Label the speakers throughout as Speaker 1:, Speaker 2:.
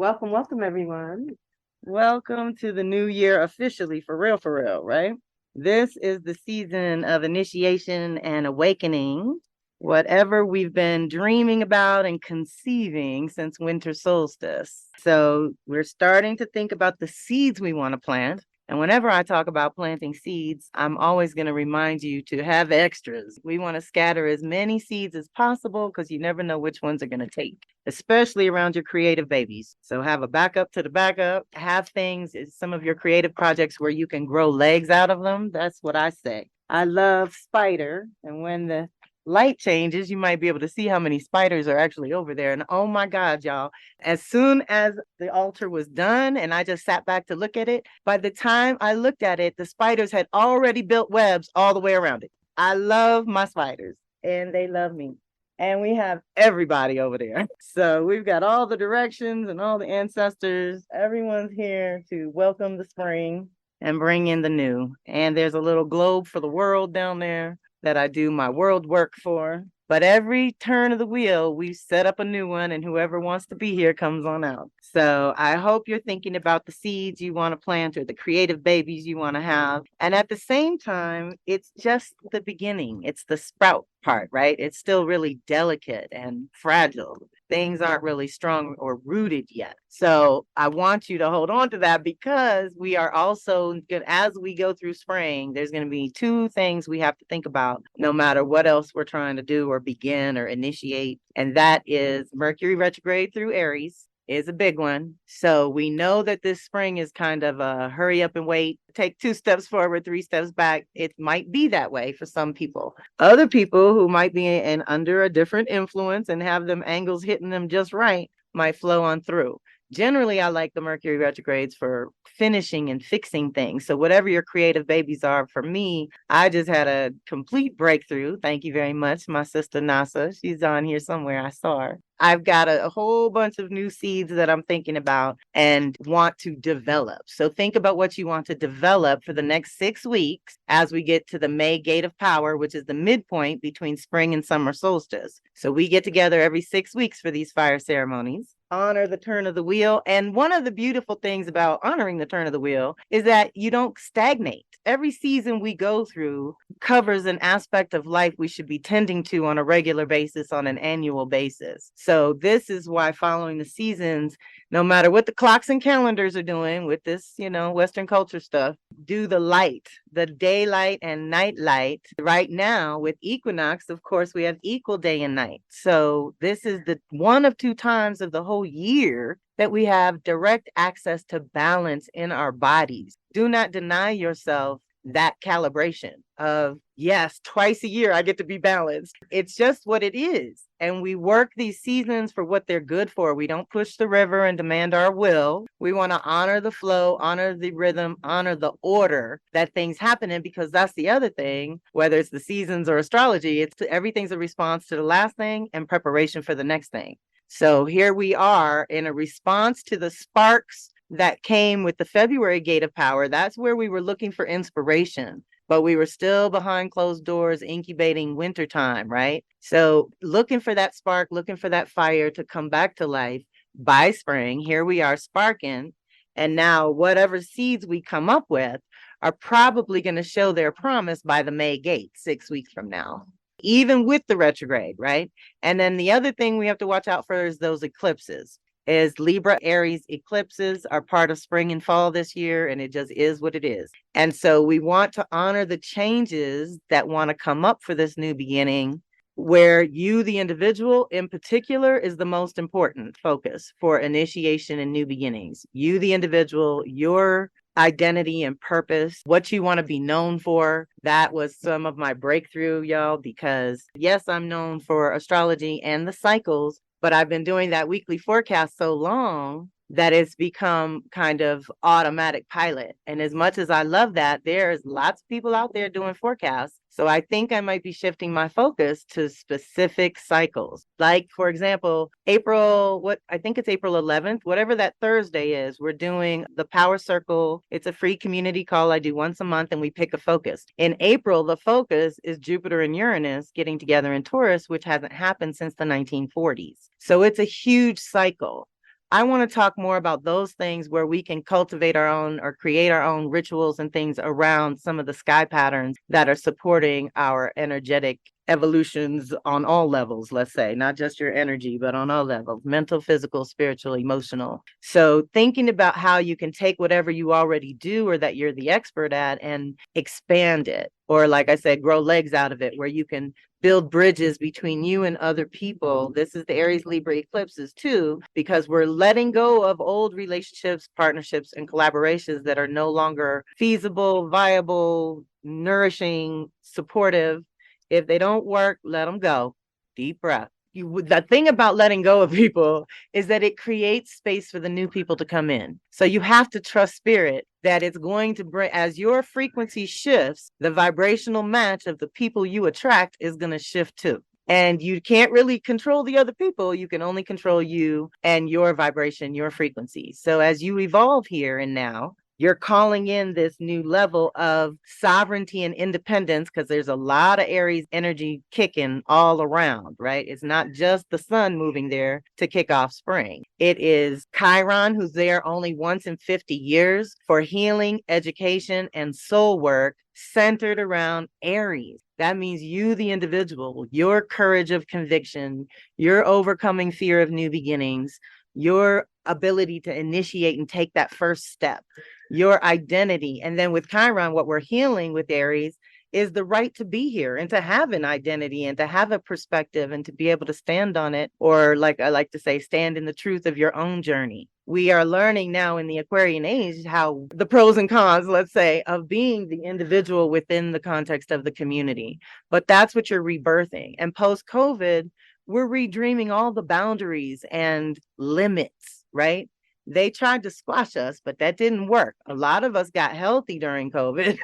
Speaker 1: Welcome, everyone. Welcome to the new year officially, for real, right? This is the season of initiation and awakening, whatever we've been dreaming about and conceiving since winter solstice. So we're starting to think about the seeds we want to plant. And whenever I talk about planting seeds, I'm always going to remind you to have extras. We want to scatter as many seeds as possible because you never know which ones are going to take, especially around your creative babies. So have a backup to the backup. Have things, some of your creative projects where you can grow legs out of them. That's what I say. I love spider. And when the light changes, you might be able to see how many spiders are actually over there. And oh my God, y'all, as soon as the altar was done and I just sat back to look at it, by the time I looked at it, the spiders had already built webs all the way around it. I love my spiders and they love me. And we have everybody over there. So we've got all the directions and all the ancestors. Everyone's here to welcome the spring and bring in the new. And there's a little globe for the world down there that I do my world work for. But every turn of the wheel, we set up a new one, and whoever wants to be here comes on out. So I hope you're thinking about the seeds you want to plant or the creative babies you want to have. And at the same time, it's just the beginning. It's the sprout part, right? It's still really delicate and fragile. Things aren't really strong or rooted yet. So I want you to hold on to that because we are also, as we go through spring, there's going to be two things we have to think about no matter what else we're trying to do or begin or initiate. And that is Mercury retrograde through Aries is a big one. So we know that this spring is kind of a hurry up and wait, take 2 steps forward, 3 steps back. It might be that way for some people. Other people who might be under a different influence and have them angles hitting them just right might flow on through. Generally, I like the Mercury retrogrades for finishing and fixing things. So whatever your creative babies are, for me, I just had a complete breakthrough. Thank you very much, my sister Nasa. She's on here somewhere. I saw her. I've got a whole bunch of new seeds that I'm thinking about and want to develop. So think about what you want to develop for the next 6 weeks as we get to the May Gate of Power, which is the midpoint between spring and summer solstice. So we get together every 6 weeks for these fire ceremonies. Honor the turn of the wheel. And one of the beautiful things about honoring the turn of the wheel is that you don't stagnate. Every season we go through covers an aspect of life we should be tending to on a regular basis, on an annual basis. So this is why following the seasons, no matter what the clocks and calendars are doing with this, Western culture stuff, do the light, the daylight and night light. Right now with equinox, of course, we have equal day and night. So this is the one of 2 times of the whole year that we have direct access to balance in our bodies. Do not deny yourself that calibration of, yes, twice a year I get to be balanced. It's just what it is. And we work these seasons for what they're good for. We don't push the river and demand our will. We want to honor the flow, honor the rhythm, honor the order that things happen in, because that's the other thing, whether it's the seasons or astrology, everything's a response to the last thing and preparation for the next thing. So here we are in a response to the sparks that came with the February Gate of Power. That's where we were looking for inspiration, but we were still behind closed doors incubating wintertime, right? So looking for that spark, looking for that fire to come back to life by spring. Here we are sparking. And now whatever seeds we come up with are probably going to show their promise by the May Gate 6 weeks from now, even with the retrograde, right? And then the other thing we have to watch out for is those eclipses. Is Libra Aries eclipses are part of spring and fall this year, and it just is what it is. And so we want to honor the changes that want to come up for this new beginning, where you, the individual in particular, is the most important focus for initiation and new beginnings. You, the individual, your identity and purpose, what you want to be known for. That was some of my breakthrough, y'all, because yes, I'm known for astrology and the cycles, but I've been doing that weekly forecast so long that it's become kind of automatic pilot. And as much as I love that, there's lots of people out there doing forecasts. So I think I might be shifting my focus to specific cycles. Like, for example, I think it's April 11th, whatever that Thursday is, we're doing the Power Circle. It's a free community call I do once a month, and we pick a focus. In April, the focus is Jupiter and Uranus getting together in Taurus, which hasn't happened since the 1940s. So it's a huge cycle. I want to talk more about those things where we can cultivate our own or create our own rituals and things around some of the sky patterns that are supporting our energetic evolutions on all levels, let's say, not just your energy, but on all levels, mental, physical, spiritual, emotional. So thinking about how you can take whatever you already do or that you're the expert at and expand it, or like I said, grow legs out of it, where you can build bridges between you and other people. This is the Aries Libra eclipses too, because we're letting go of old relationships, partnerships, and collaborations that are no longer feasible, viable, nourishing, supportive. If they don't work, let them go. Deep breath. The thing about letting go of people is that it creates space for the new people to come in. So you have to trust spirit that it's going to bring, as your frequency shifts, the vibrational match of the people you attract is going to shift too. And you can't really control the other people. You can only control you and your vibration, your frequency. So as you evolve here and now, you're calling in this new level of sovereignty and independence, because there's a lot of Aries energy kicking all around, right? It's not just the sun moving there to kick off spring. It is Chiron, who's there only once in 50 years for healing, education, and soul work centered around Aries. That means you, the individual, your courage of conviction, your overcoming fear of new beginnings, your ability to initiate and take that first step, your identity. And then with Chiron, what we're healing with Aries is the right to be here and to have an identity and to have a perspective and to be able to stand on it, or like I like to say, stand in the truth of your own journey. We are learning now in the Aquarian age how the pros and cons, let's say, of being the individual within the context of the community. But that's what you're rebirthing. And post-COVID, we're redreaming all the boundaries and limits, right? They tried to squash us, but that didn't work. A lot of us got healthy during COVID.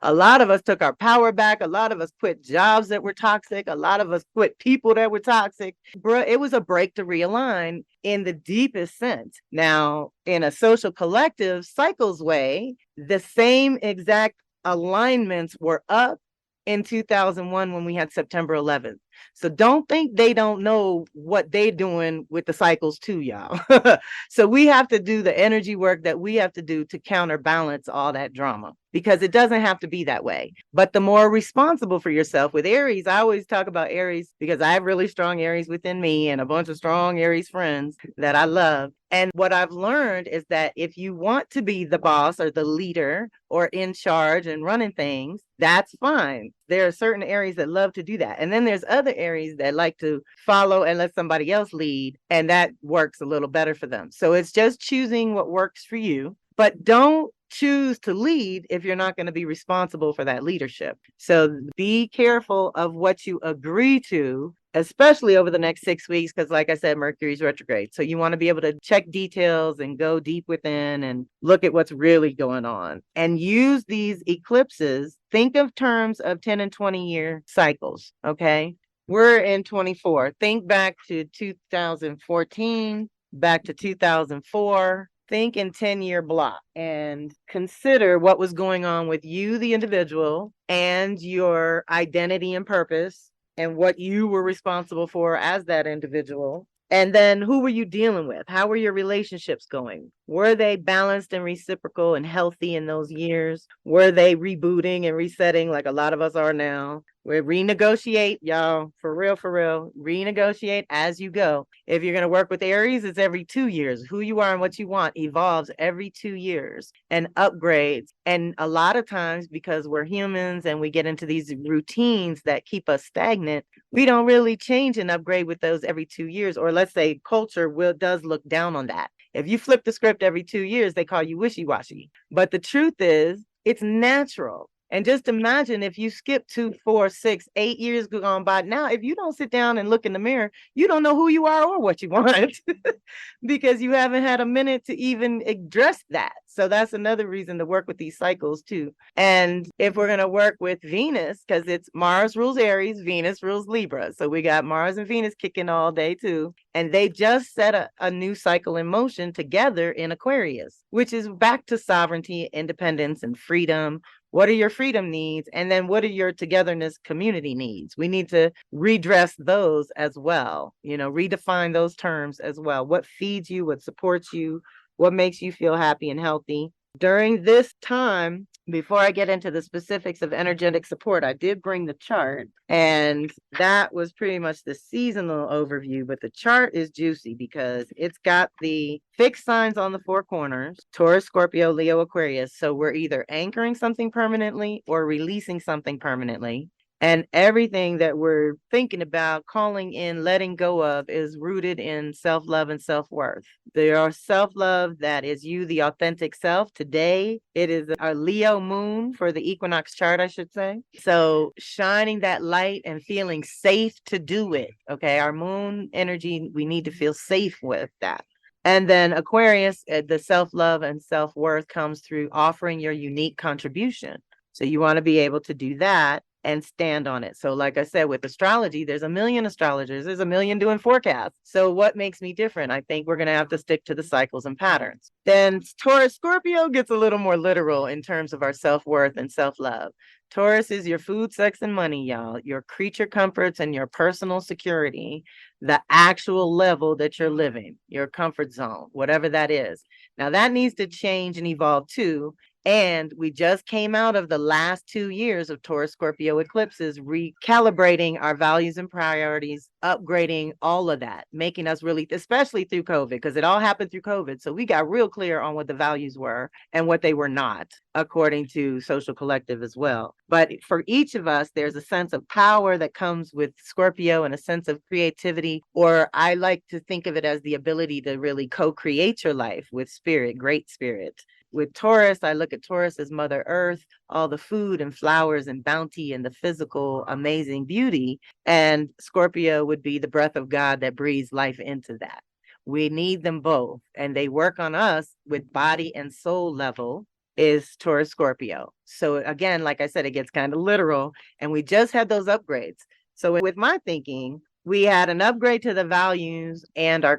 Speaker 1: A lot of us took our power back. A lot of us quit jobs that were toxic. A lot of us quit people that were toxic. It was a break to realign in the deepest sense. Now, in a social collective cycles way, the same exact alignments were up in 2001 when we had September 11th. So don't think they don't know what they're doing with the cycles too, y'all. So we have to do the energy work that we have to do to counterbalance all that drama, because it doesn't have to be that way. But the more responsible for yourself with Aries, I always talk about Aries because I have really strong Aries within me and a bunch of strong Aries friends that I love. And what I've learned is that if you want to be the boss or the leader or in charge and running things, that's fine. There are certain Aries that love to do that. And then there's other Aries that like to follow and let somebody else lead. And that works a little better for them. So it's just choosing what works for you, but don't choose to lead if you're not going to be responsible for that leadership. So be careful of what you agree to, especially over the next 6 weeks, because like I said, Mercury's retrograde. So you want to be able to check details and go deep within and look at what's really going on and use these eclipses. Think of terms of 10 and 20 year cycles. Okay. We're in 24. Think back to 2014, back to 2004. Think in 10-year block and consider what was going on with you, the individual, and your identity and purpose, and what you were responsible for as that individual. And then who were you dealing with? How were your relationships going? Were they balanced and reciprocal and healthy in those years? Were they rebooting and resetting like a lot of us are now? We renegotiate, y'all, for real, renegotiate as you go. If you're going to work with Aries, it's every 2 years. Who you are and what you want evolves every 2 years and upgrades. And a lot of times, because we're humans and we get into these routines that keep us stagnant, we don't really change and upgrade with those every 2 years. Or let's say culture does look down on that. If you flip the script every 2 years, they call you wishy-washy. But the truth is, it's natural. And just imagine if you skip 2, 4, 6, 8 years gone by. Now, if you don't sit down and look in the mirror, you don't know who you are or what you want because you haven't had a minute to even address that. So that's another reason to work with these cycles too. And if we're going to work with Venus, because it's Mars rules Aries, Venus rules Libra. So we got Mars and Venus kicking all day too. And they just set a new cycle in motion together in Aquarius, which is back to sovereignty, independence, and freedom, What are your freedom needs? And then what are your togetherness community needs? We need to redress those as well, redefine those terms as well. What feeds you, what supports you, what makes you feel happy and healthy. During this time, before I get into the specifics of energetic support, I did bring the chart, and that was pretty much the seasonal overview, but the chart is juicy because it's got the fixed signs on the four corners: Taurus, Scorpio, Leo, Aquarius. So we're either anchoring something permanently or releasing something permanently. And everything that we're thinking about, calling in, letting go of is rooted in self-love and self-worth. There are self-love that is you, the authentic self. Today, it is our Leo moon for the equinox chart, I should say. So shining that light and feeling safe to do it. Okay, our moon energy, we need to feel safe with that. And then Aquarius, the self-love and self-worth comes through offering your unique contribution. So you want to be able to do that and stand on it. So like I said, with astrology, there's a million astrologers, there's a million doing forecasts. So what makes me different? I think we're going to have to stick to the cycles and patterns. Then Taurus, Scorpio gets a little more literal in terms of our self-worth and self-love. Taurus is your food, sex, and money, y'all, your creature comforts and your personal security, the actual level that you're living, your comfort zone, whatever that is. Now that needs to change and evolve too. And we just came out of the last 2 years of Taurus Scorpio eclipses, recalibrating our values and priorities, upgrading all of that, making us really, especially through COVID, because it all happened through COVID. So we got real clear on what the values were and what they were not, according to Social Collective as well. But for each of us, there's a sense of power that comes with Scorpio and a sense of creativity, or I like to think of it as the ability to really co-create your life with spirit, great spirit. With Taurus, I look at Taurus as Mother Earth, all the food and flowers and bounty and the physical amazing beauty. And Scorpio would be the breath of God that breathes life into that. We need them both. And they work on us with body and soul level is Taurus Scorpio. So again, like I said, it gets kind of literal. And we just had those upgrades. So with my thinking, we had an upgrade to the values and our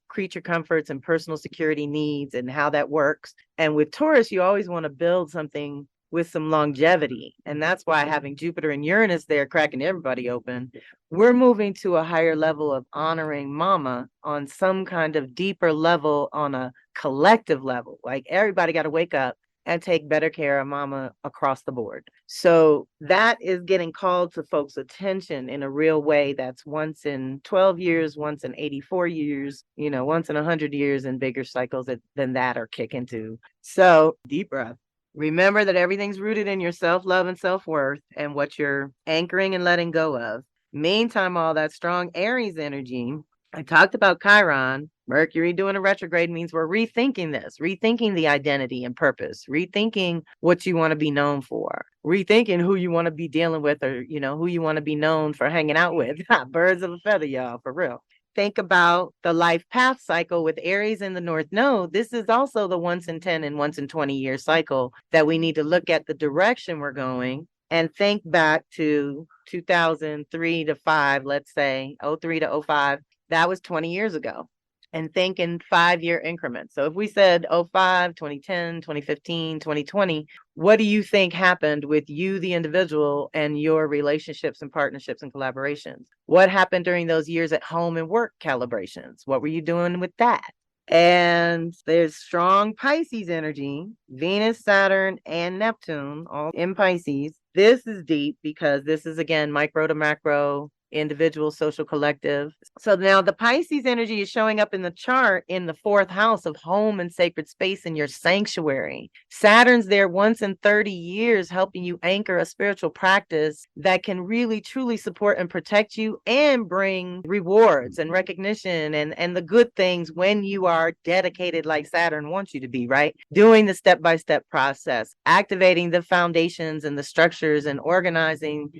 Speaker 1: creature comforts and personal security needs and how that works. And with Taurus, you always want to build something with some longevity. And that's why having Jupiter and Uranus there cracking everybody open, we're moving to a higher level of honoring mama on some kind of deeper level, on a collective level. Like everybody got to wake up and take better care of mama across the board. So that is getting called to folks' attention in a real way. That's once in 12 years, once in 84 years, once in 100 years, and bigger cycles than that are kicking to. So deep breath. Remember that everything's rooted in your self-love and self-worth and what you're anchoring and letting go of. Meantime, all that strong Aries energy, I talked about Chiron. Mercury doing a retrograde means we're rethinking this, rethinking the identity and purpose, rethinking what you want to be known for, rethinking who you want to be dealing with, or, who you want to be known for hanging out with. Birds of a feather, y'all, for real. Think about the life path cycle with Aries in the North Node. This is also the once in 10 and once in 20 year cycle that we need to look at the direction we're going and think back to 2003 to 5, let's say 03 to 05. That was 20 years ago. And think in 5-year increments. So if we said 05, 2010, 2015, 2020, what do you think happened with you, the individual, and your relationships and partnerships and collaborations? What happened during those years at home and work calibrations? What were you doing with that? And there's strong Pisces energy, Venus, Saturn, and Neptune, all in Pisces. This is deep because this is, again, micro to macro, individual, social, collective. So now the Pisces energy is showing up in the chart in the 4th house of home and sacred space in your sanctuary. Saturn's there once in 30 years, helping you anchor a spiritual practice that can really truly support and protect you and bring rewards and recognition and the good things when you are dedicated like Saturn wants you to be, right? Doing the step-by-step process, activating the foundations and the structures and organizing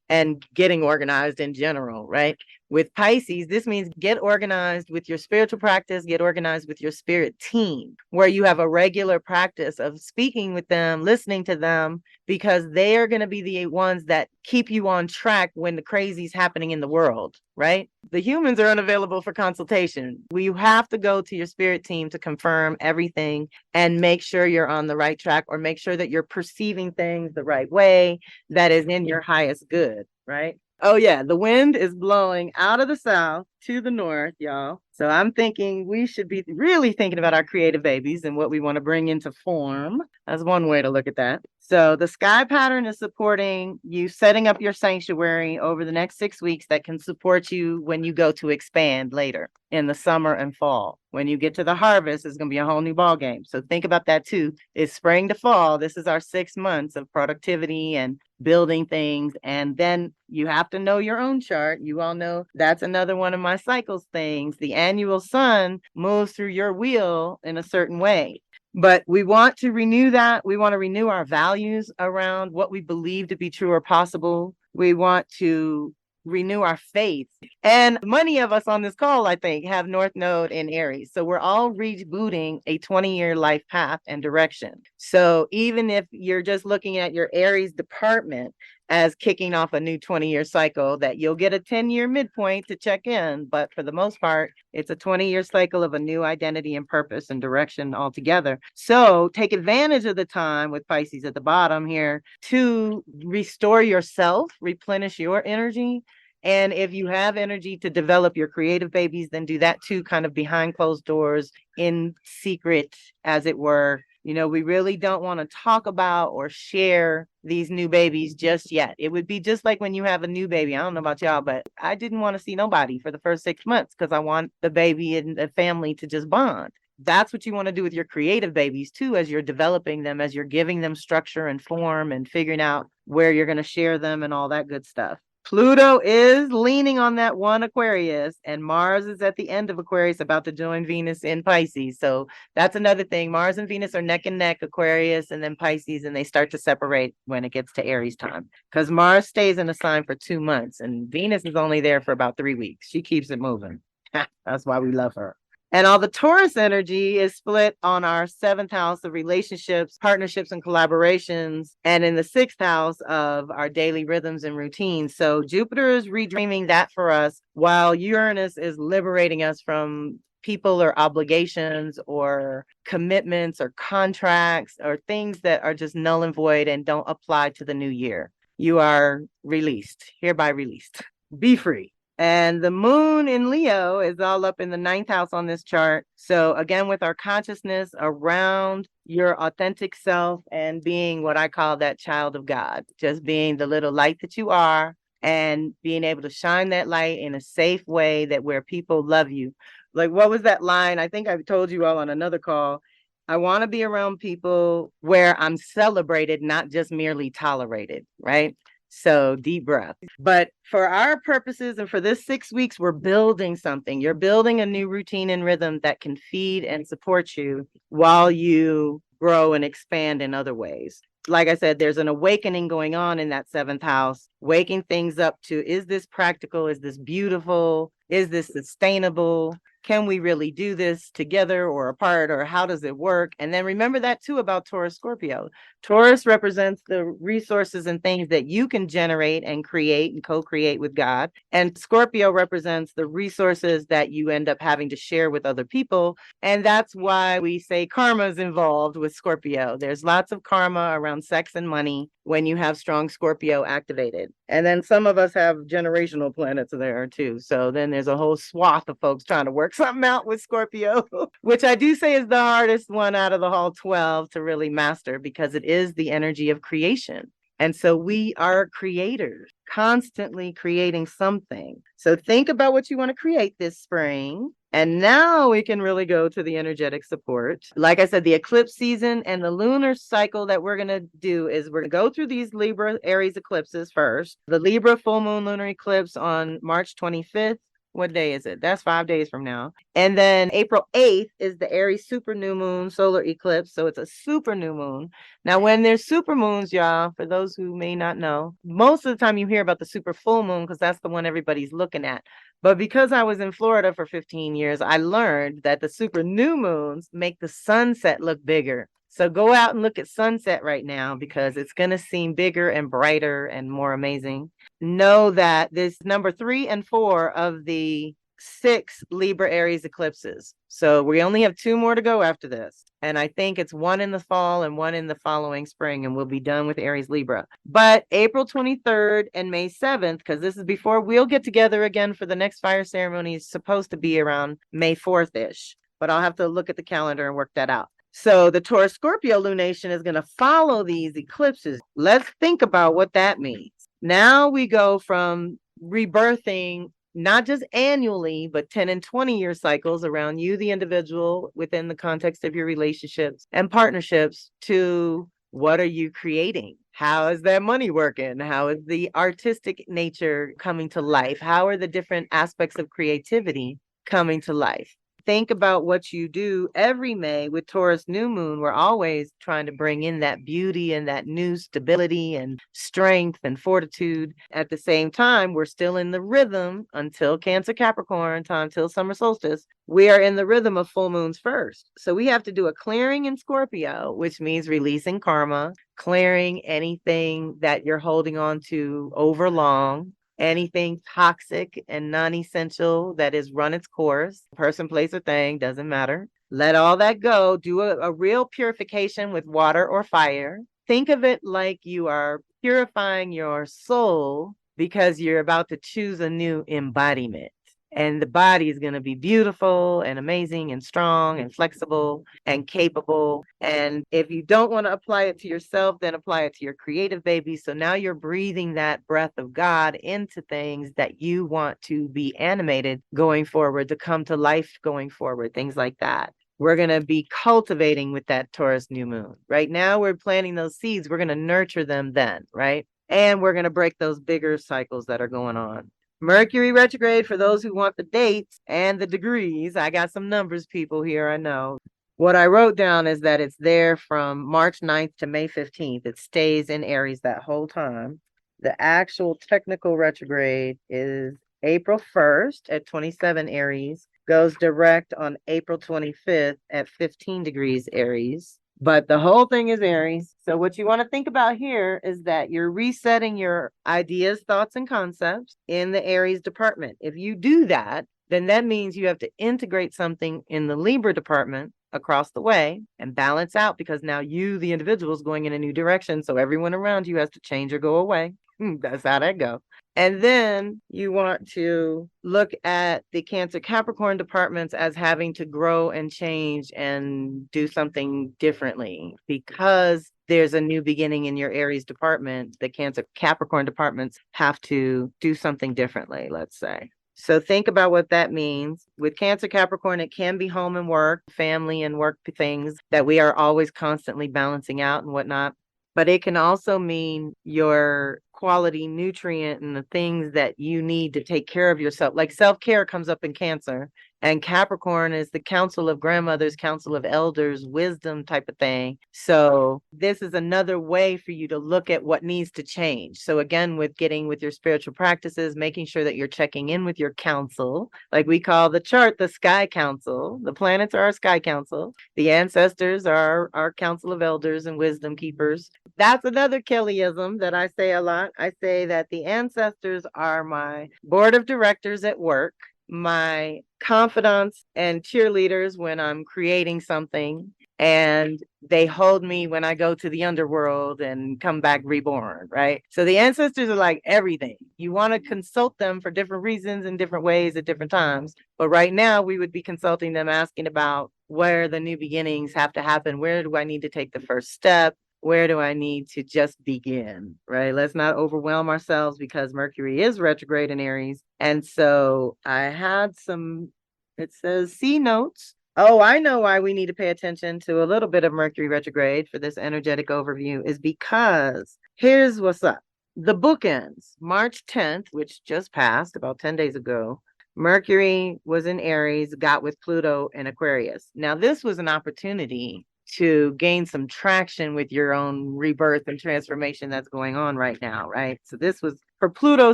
Speaker 1: and getting organized in general, right? With Pisces, this means get organized with your spiritual practice, get organized with your spirit team, where you have a regular practice of speaking with them, listening to them, because they are going to be the ones that keep you on track when the crazy's happening in the world, right? The humans are unavailable for consultation. You have to go to your spirit team to confirm everything and make sure you're on the right track, or make sure that you're perceiving things the right way, that is in your highest good, right? Oh yeah, the wind is blowing out of the south to the north, y'all. So I'm thinking we should be really thinking about our creative babies and what we want to bring into form. That's one way to look at that. So the sky pattern is supporting you setting up your sanctuary over the next 6 weeks that can support you when you go to expand later in the summer and fall. When you get to the harvest, it's going to be a whole new ball game. So think about that too. It's spring to fall. This is our 6 months of productivity and building things. And then you have to know your own chart. You all know that's another one of my cycles things. The annual sun moves through your wheel in a certain way. But we want to renew that. We want to renew our values around what we believe to be true or possible. We want to renew our faith. And many of us on this call, I think, have North Node in Aries. So we're all rebooting a 20-year life path and direction. So even if you're just looking at your Aries department as kicking off a new 20-year cycle, that you'll get a 10-year midpoint to check in. But for the most part, it's a 20-year cycle of a new identity and purpose and direction altogether. So take advantage of the time with Pisces at the bottom here to restore yourself, replenish your energy. And if you have energy to develop your creative babies, then do that too, kind of behind closed doors, in secret, as it were. You know, we really don't want to talk about or share these new babies just yet. It would be just like when you have a new baby. I don't know about y'all, but I didn't want to see nobody for the first 6 months because I want the baby and the family to just bond. That's what you want to do with your creative babies too, as you're developing them, as you're giving them structure and form and figuring out where you're going to share them and all that good stuff. Pluto is leaning on that one Aquarius, and Mars is at the end of Aquarius, about to join Venus in Pisces. So that's another thing. Mars and Venus are neck and neck, Aquarius and then Pisces, and they start to separate when it gets to Aries time, because Mars stays in a sign for 2 months and Venus is only there for about 3 weeks. She keeps it moving. That's why we love her. And all the Taurus energy is split on our 7th house of relationships, partnerships, and collaborations, and in the 6th house of our daily rhythms and routines. So Jupiter is redreaming that for us, while Uranus is liberating us from people or obligations or commitments or contracts or things that are just null and void and don't apply to the new year. You are released, hereby released. Be free. And the moon in Leo is all up in the 9th house on this chart. So again, with our consciousness around your authentic self and being what I call that child of God, just being the little light that you are and being able to shine that light in a safe way that where people love you. Like, what was that line? I think I told you all on another call. I want to be around people where I'm celebrated, not just merely tolerated, right? So deep breath. But for our purposes and for this 6 weeks, we're building something. You're building a new routine and rhythm that can feed and support you while you grow and expand in other ways. Like I said, there's an awakening going on in that 7th house, waking things up to, is this practical? Is this beautiful? Is this sustainable? Can we really do this together or apart, or how does it work? And then remember that too about Taurus Scorpio. Taurus represents the resources and things that you can generate and create and co-create with God. And Scorpio represents the resources that you end up having to share with other people. And that's why we say karma is involved with Scorpio. There's lots of karma around sex and money when you have strong Scorpio activated. And then some of us have generational planets there too. So then there's a whole swath of folks trying to work something out with Scorpio, which I do say is the hardest one out of the whole 12 to really master, because it is the energy of creation. And so we are creators, constantly creating something. So think about what you want to create this spring. And now we can really go to the energetic support. Like I said, the eclipse season and the lunar cycle that we're going to do is we're going to go through these Libra Aries eclipses first. The Libra full moon lunar eclipse on March 25th. What day is it? That's 5 days from now. And then April 8th is the Aries super new moon solar eclipse. So it's a super new moon. Now, when there's super moons, y'all, for those who may not know, most of the time you hear about the super full moon because that's the one everybody's looking at. But because I was in Florida for 15 years, I learned that the super new moons make the sunset look bigger. So go out and look at sunset right now because it's going to seem bigger and brighter and more amazing. Know that this number 3 and 4 of the 6 Libra Aries eclipses. So we only have 2 more to go after this. And I think it's 1 in the fall and 1 in the following spring, and we'll be done with Aries Libra. But April 23rd and May 7th, because this is before we'll get together again for the next fire ceremony, is supposed to be around May 4th-ish. But I'll have to look at the calendar and work that out. So the Taurus Scorpio lunation is going to follow these eclipses. Let's think about what that means. Now we go from rebirthing not just annually, but 10 and 20-year cycles around you, the individual, within the context of your relationships and partnerships, to what are you creating? How is that money working? How is the artistic nature coming to life? How are the different aspects of creativity coming to life? Think about what you do every May with Taurus new moon. We're always trying to bring in that beauty and that new stability and strength and fortitude. At the same time, we're still in the rhythm until Cancer Capricorn time, till summer solstice. We are in the rhythm of full moons first. So we have to do a clearing in Scorpio, which means releasing karma, clearing anything that you're holding on to over long, anything toxic and non-essential that is run its course, person, place, or thing, doesn't matter. Let all that go. Do a real purification with water or fire. Think of it like you are purifying your soul because you're about to choose a new embodiment. And the body is going to be beautiful and amazing and strong and flexible and capable. And if you don't want to apply it to yourself, then apply it to your creative baby. So now you're breathing that breath of God into things that you want to be animated going forward, to come to life going forward, things like that. We're going to be cultivating with that Taurus new moon. Right now, we're planting those seeds. We're going to nurture them then, right? And we're going to break those bigger cycles that are going on. Mercury retrograde, for those who want the dates and the degrees. I got some numbers, people, here, I know. What I wrote down is that it's there from March 9th to May 15th. It stays in Aries that whole time. The actual technical retrograde is April 1st at 27 Aries, goes direct on April 25th at 15 degrees Aries. But the whole thing is Aries. So what you want to think about here is that you're resetting your ideas, thoughts, and concepts in the Aries department. If you do that, then that means you have to integrate something in the Libra department across the way and balance out, because now you, the individual, is going in a new direction. So everyone around you has to change or go away. That's how that goes. And then you want to look at the Cancer Capricorn departments as having to grow and change and do something differently, because there's a new beginning in your Aries department. The Cancer Capricorn departments have to do something differently, let's say. So think about what that means. With Cancer Capricorn, it can be home and work, family and work things that we are always constantly balancing out and whatnot. But it can also mean your quality nutrient and the things that you need to take care of yourself. Like self-care comes up in Cancer, and Capricorn is the council of grandmothers, council of elders, wisdom type of thing. So this is another way for you to look at what needs to change. So again, with getting with your spiritual practices, making sure that you're checking in with your council, like we call the chart, the sky council. The planets are our sky council. The ancestors are our council of elders and wisdom keepers. That's another Kellyism that I say a lot. I say that the ancestors are my board of directors at work, my confidants and cheerleaders when I'm creating something, and they hold me when I go to the underworld and come back reborn, right? So the ancestors are like everything. You want to consult them for different reasons in different ways at different times. But right now we would be consulting them, asking about where the new beginnings have to happen. Where do I need to take the first step? Where do I need to just begin, right? Let's not overwhelm ourselves, because Mercury is retrograde in Aries. And so I had some, it says C notes. Oh, I know why we need to pay attention to a little bit of Mercury retrograde for this energetic overview, is because here's what's up. The bookends, March 10th, which just passed about 10 days ago, Mercury was in Aries, got with Pluto in Aquarius. Now, this was an opportunity to gain some traction with your own rebirth and transformation that's going on right now, right? So this was, for Pluto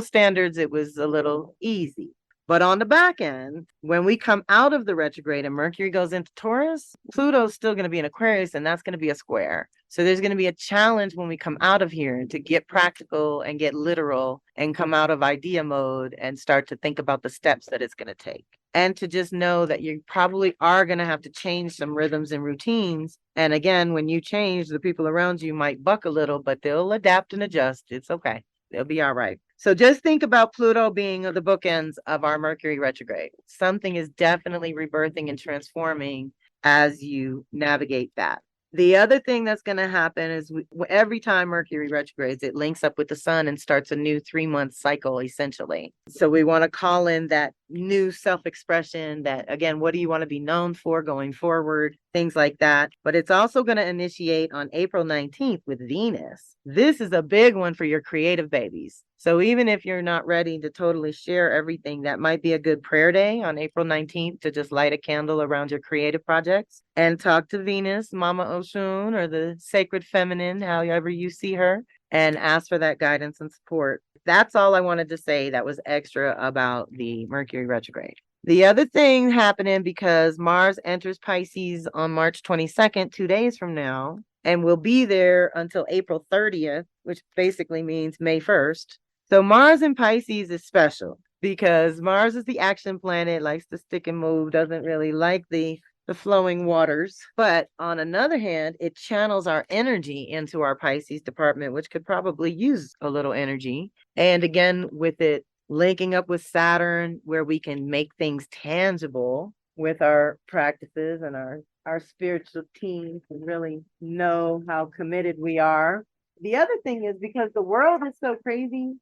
Speaker 1: standards, it was a little easy. But on the back end, when we come out of the retrograde and Mercury goes into Taurus, Pluto's still going to be in Aquarius, and that's going to be a square. So there's going to be a challenge when we come out of here to get practical and get literal and come out of idea mode and start to think about the steps that it's going to take. And to just know that you probably are going to have to change some rhythms and routines. And again, when you change, the people around you might buck a little, but they'll adapt and adjust. It's okay. They'll be all right. So just think about Pluto being the bookends of our Mercury retrograde. Something is definitely rebirthing and transforming as you navigate that. The other thing that's going to happen is every time Mercury retrogrades, it links up with the sun and starts a new 3-month cycle, essentially. So we want to call in that new self-expression, that, again, what do you want to be known for going forward, things like that. But it's also going to initiate on April 19th with Venus. This is a big one for your creative babies. So even if you're not ready to totally share everything, that might be a good prayer day on April 19th to just light a candle around your creative projects and talk to Venus, Mama Oshun, or the sacred feminine, however you see her, and ask for that guidance and support. That's all I wanted to say that was extra about the Mercury retrograde. The other thing happening, because Mars enters Pisces on March 22nd, 2 days from now, and will be there until April 30th, which basically means May 1st. So Mars in Pisces is special because Mars is the action planet, likes to stick and move, doesn't really like the flowing waters. But on another hand, it channels our energy into our Pisces department, which could probably use a little energy. And again, with it linking up with Saturn, where we can make things tangible with our practices and our spiritual team can really know how committed we are. The other thing is, because the world is so crazy,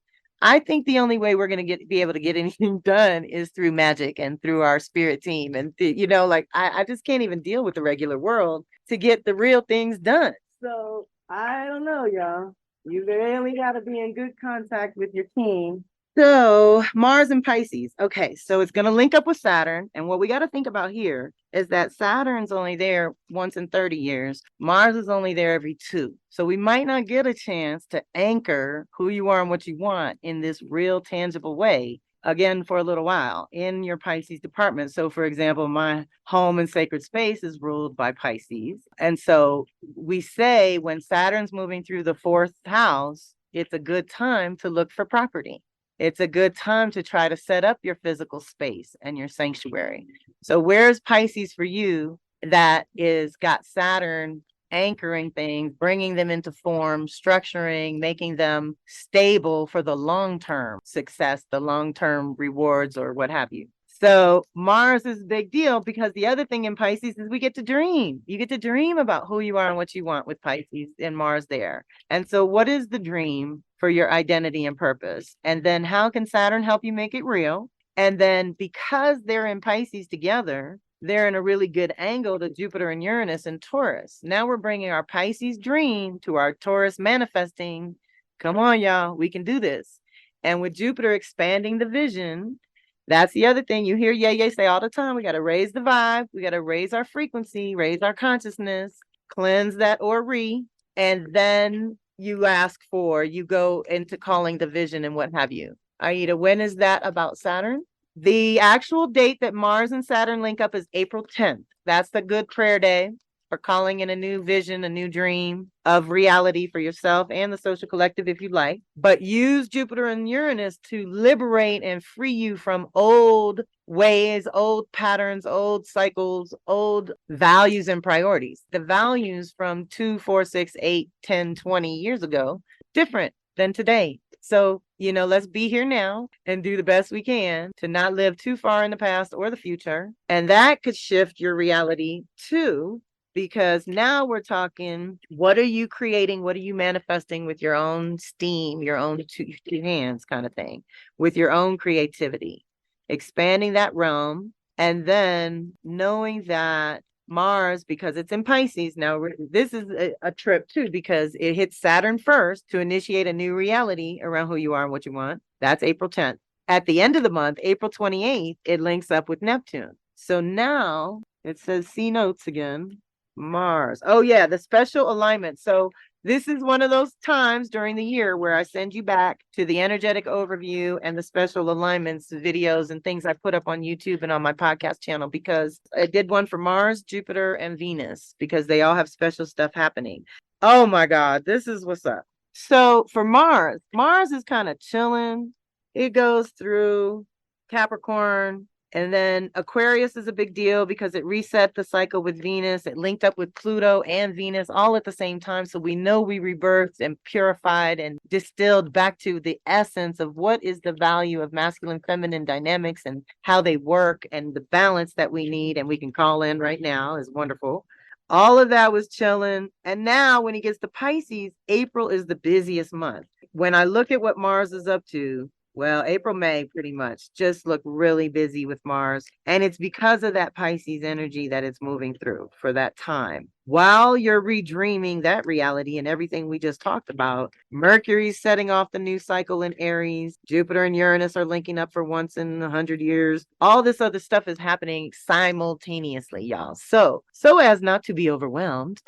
Speaker 1: I think the only way we're going to be able to get anything done is through magic and through our spirit team. And, like, I just can't even deal with the regular world to get the real things done. So I don't know, y'all. You really got to be in good contact with your team. So Mars and Pisces. Okay, so it's going to link up with Saturn. And what we got to think about here is that Saturn's only there once in 30 years. Mars is only there every 2. So we might not get a chance to anchor who you are and what you want in this real tangible way, again, for a little while in your Pisces department. So for example, my home and sacred space is ruled by Pisces. And so we say when Saturn's moving through the 4th house, it's a good time to look for property. It's a good time to try to set up your physical space and your sanctuary. So where's Pisces for you that is got Saturn anchoring things, bringing them into form, structuring, making them stable for the long-term success, the long-term rewards, or what have you? So Mars is a big deal because the other thing in Pisces is we get to dream. You get to dream about who you are and what you want with Pisces and Mars there. And so what is the dream for your identity and purpose? And then how can Saturn help you make it real? And then because they're in Pisces together, they're in a really good angle to Jupiter and Uranus and Taurus. Now we're bringing our Pisces dream to our Taurus manifesting. Come on, y'all, we can do this. And with Jupiter expanding the vision, that's the other thing you hear Yay say all the time. We got to raise the vibe. We got to raise our frequency, raise our consciousness, cleanse that Ori. And then you go into calling the vision and what have you. Aida, when is that about Saturn? The actual date that Mars and Saturn link up is April 10th. That's the good prayer day for calling in a new vision, a new dream of reality for yourself and the social collective if you like. But use Jupiter and Uranus to liberate and free you from old ways, old patterns, old cycles, old values and priorities. The values from 2, 4, 6, 8, 10, 20 years ago, different than today. So, let's be here now and do the best we can to not live too far in the past or the future. And that could shift your reality too, because now we're talking, what are you creating? What are you manifesting with your own steam, your own two hands kind of thing, with your own creativity, expanding that realm. And then knowing that Mars, because it's in Pisces now, this is a trip too, because it hits Saturn first to initiate a new reality around who you are and what you want. That's April 10th. at the end of the month, April 28th, it links up with Neptune. So now it says see notes again. Mars. Oh yeah, the special alignment. So this is one of those times during the year where I send you back to the energetic overview and the special alignments videos and things I put up on YouTube and on my podcast channel, because I did one for Mars, Jupiter, and Venus because they all have special stuff happening. Oh my God, this is what's up. So for Mars, Mars is kind of chilling. It goes through Capricorn, and then Aquarius is a big deal because it reset the cycle with Venus. It linked up with Pluto and Venus all at the same time. So we know we rebirthed and purified and distilled back to the essence of what is the value of masculine, feminine dynamics and how they work and the balance that we need. And we can call in right now is wonderful. All of that was chilling. And now when he gets to Pisces, April is the busiest month. When I look at what Mars is up to, well, April, May, pretty much just look really busy with Mars. And it's because of that Pisces energy that it's moving through for that time. While you're redreaming that reality and everything we just talked about, Mercury's setting off the new cycle in Aries. Jupiter and Uranus are linking up for once in 100 years. All this other stuff is happening simultaneously, y'all. So as not to be overwhelmed,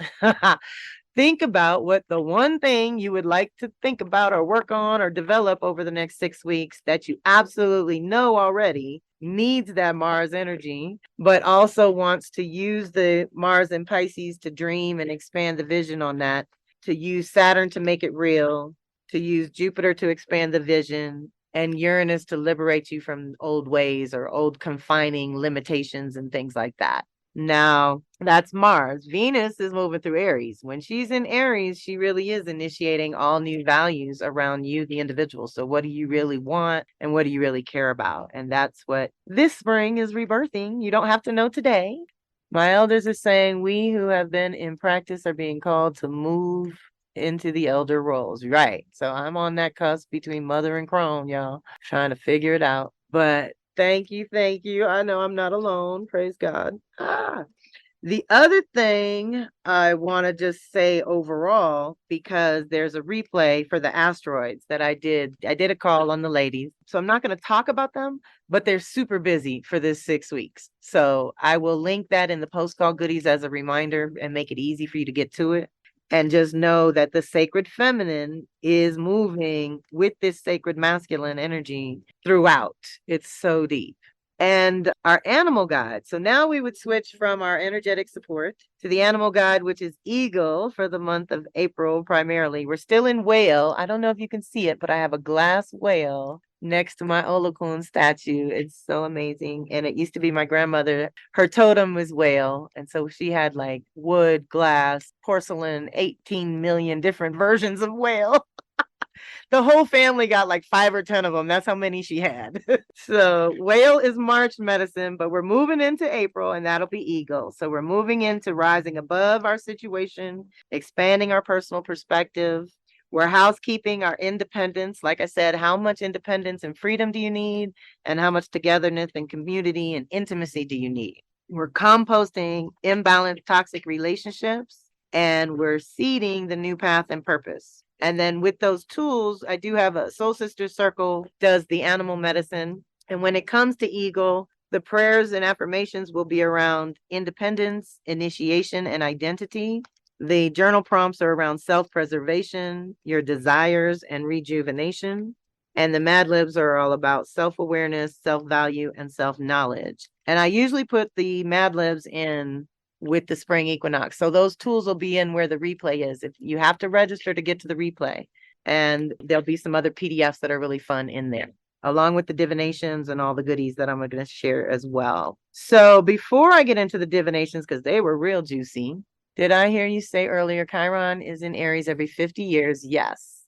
Speaker 1: think about what the one thing you would like to think about or work on or develop over the next 6 weeks that you absolutely know already needs that Mars energy, but also wants to use the Mars and Pisces to dream and expand the vision on that, to use Saturn to make it real, to use Jupiter to expand the vision, and Uranus to liberate you from old ways or old confining limitations and things like that. Now, that's Mars. Venus is moving through Aries. When she's in Aries, she really is initiating all new values around you, the individual. So what do you really want and what do you really care about? And that's what this spring is rebirthing. You don't have to know today. My elders are saying we who have been in practice are being called to move into the elder roles. Right. So I'm on that cusp between mother and crone, y'all, trying to figure it out. But thank you. Thank you. I know I'm not alone. Praise God. The other thing I want to just say overall, because there's a replay for the asteroids that I did a call on the ladies. So I'm not going to talk about them, but they're super busy for this 6 weeks. So I will link that in the post-call goodies as a reminder and make it easy for you to get to it. And just know that the sacred feminine is moving with this sacred masculine energy throughout. It's so deep. And our animal guide. So now we would switch from our energetic support to the animal guide, which is eagle for the month of April primarily. We're still in whale. I don't know if you can see it, but I have a glass whale next to my Olokun statue. It's so amazing. And it used to be my grandmother. Her totem was whale. And so she had like wood, glass, porcelain, 18 million different versions of whale. The whole family got like 5 or 10 of them. That's how many she had. So whale is March medicine, but we're moving into April and that'll be eagle. So we're moving into rising above our situation, expanding our personal perspective. We're housekeeping our independence. Like I said, how much independence and freedom do you need? And how much togetherness and community and intimacy do you need? We're composting imbalanced toxic relationships, and we're seeding the new path and purpose. And then with those tools, I do have a Soul Sisters Circle, does the animal medicine. And when it comes to eagle, the prayers and affirmations will be around independence, initiation, and identity. The journal prompts are around self-preservation, your desires, and rejuvenation. And the Mad Libs are all about self-awareness, self-value, and self-knowledge. And I usually put the Mad Libs in with the spring equinox. So those tools will be in where the replay is. If you have to register to get to the replay, and there'll be some other PDFs that are really fun in there, along with the divinations and all the goodies that I'm going to share as well. So before I get into the divinations, because they were real juicy, did I hear you say earlier, Chiron is in Aries every 50 years? Yes.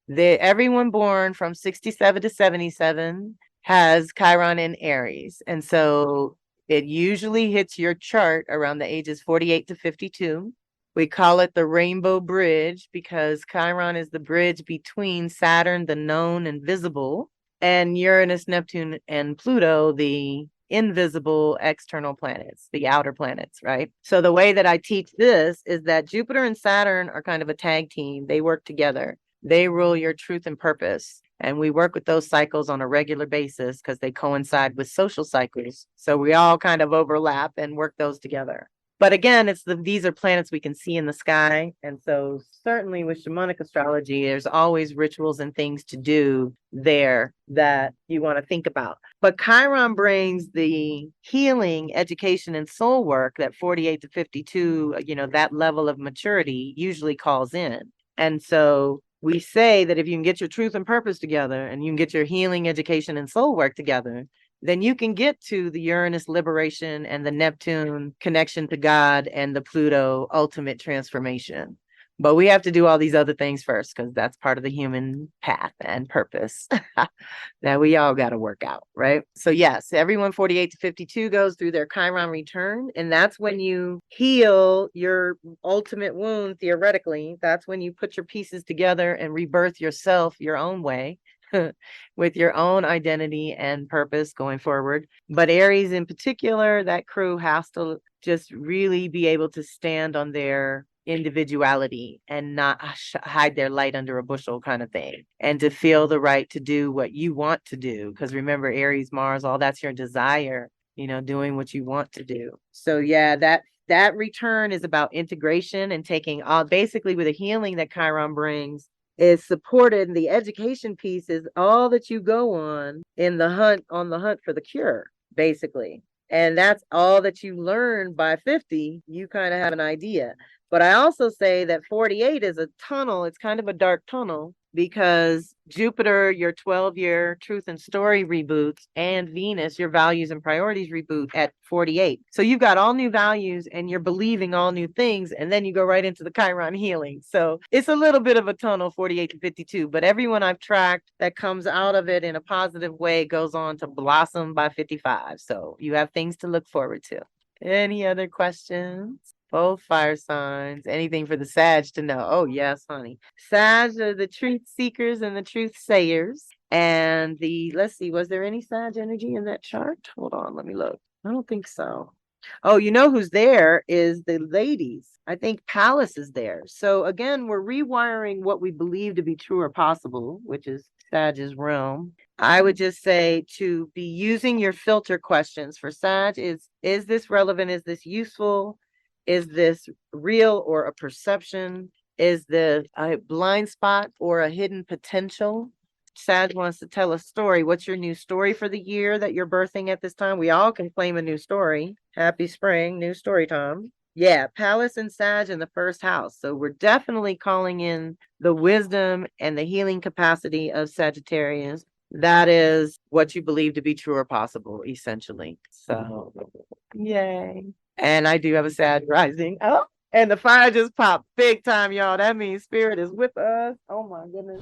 Speaker 1: Everyone born from 67 to 77 has Chiron in Aries. And so it usually hits your chart around the ages 48 to 52. We call it the rainbow bridge because Chiron is the bridge between Saturn, the known and visible, and Uranus, Neptune, and Pluto, the invisible external planets, the outer planets, right? So the way that I teach this is that Jupiter and Saturn are kind of a tag team. They work together. They rule your truth and purpose. And we work with those cycles on a regular basis because they coincide with social cycles. So we all kind of overlap and work those together. But again, these are planets we can see in the sky. And so certainly with shamanic astrology, there's always rituals and things to do there that you want to think about. But Chiron brings the healing, education, and soul work that 48 to 52, that level of maturity usually calls in. And so we say that if you can get your truth and purpose together and you can get your healing, education, and soul work together, then you can get to the Uranus liberation and the Neptune connection to God and the Pluto ultimate transformation. But we have to do all these other things first because that's part of the human path and purpose that we all got to work out, right? So yes, everyone 48 to 52 goes through their Chiron return, and that's when you heal your ultimate wound, theoretically. That's when you put your pieces together and rebirth yourself your own way. With your own identity and purpose going forward. But Aries in particular, that crew has to just really be able to stand on their individuality and not hide their light under a bushel kind of thing, and to feel the right to do what you want to do. Because remember, Aries, Mars, all that's your desire, doing what you want to do. So yeah, that return is about integration and taking all, basically with the healing that Chiron brings, is supported, and the education piece is all that you go on the hunt for the cure, basically. And that's all that you learn by 50. You kind of have an idea. But I also say that 48 is a tunnel. It's kind of a dark tunnel because Jupiter, your 12-year truth and story reboots, and Venus, your values and priorities reboot at 48. So you've got all new values and you're believing all new things, and then you go right into the Chiron healing. So it's a little bit of a tunnel, 48 to 52, but everyone I've tracked that comes out of it in a positive way goes on to blossom by 55. So you have things to look forward to. Any other questions? Both fire signs. Anything for the Sag to know? Oh, yes, honey. Sag are the truth seekers and the truth sayers. And let's see, was there any Sag energy in that chart? Hold on, let me look. I don't think so. Oh, who's there is the ladies. I think Pallas is there. So again, we're rewiring what we believe to be true or possible, which is Sag's realm. I would just say to be using your filter questions for Sag is this relevant? Is this useful? Is this real or a perception? Is this a blind spot or a hidden potential? Sag wants to tell a story. What's your new story for the year that you're birthing at this time? We all can claim a new story. Happy spring, new story time. Yeah, Pallas and Sag in the first house. So we're definitely calling in the wisdom and the healing capacity of Sagittarius. That is what you believe to be true or possible, essentially. So, yay. And I do have a Sag rising. Oh, and the fire just popped big time, y'all. That means spirit is with us. Oh my goodness.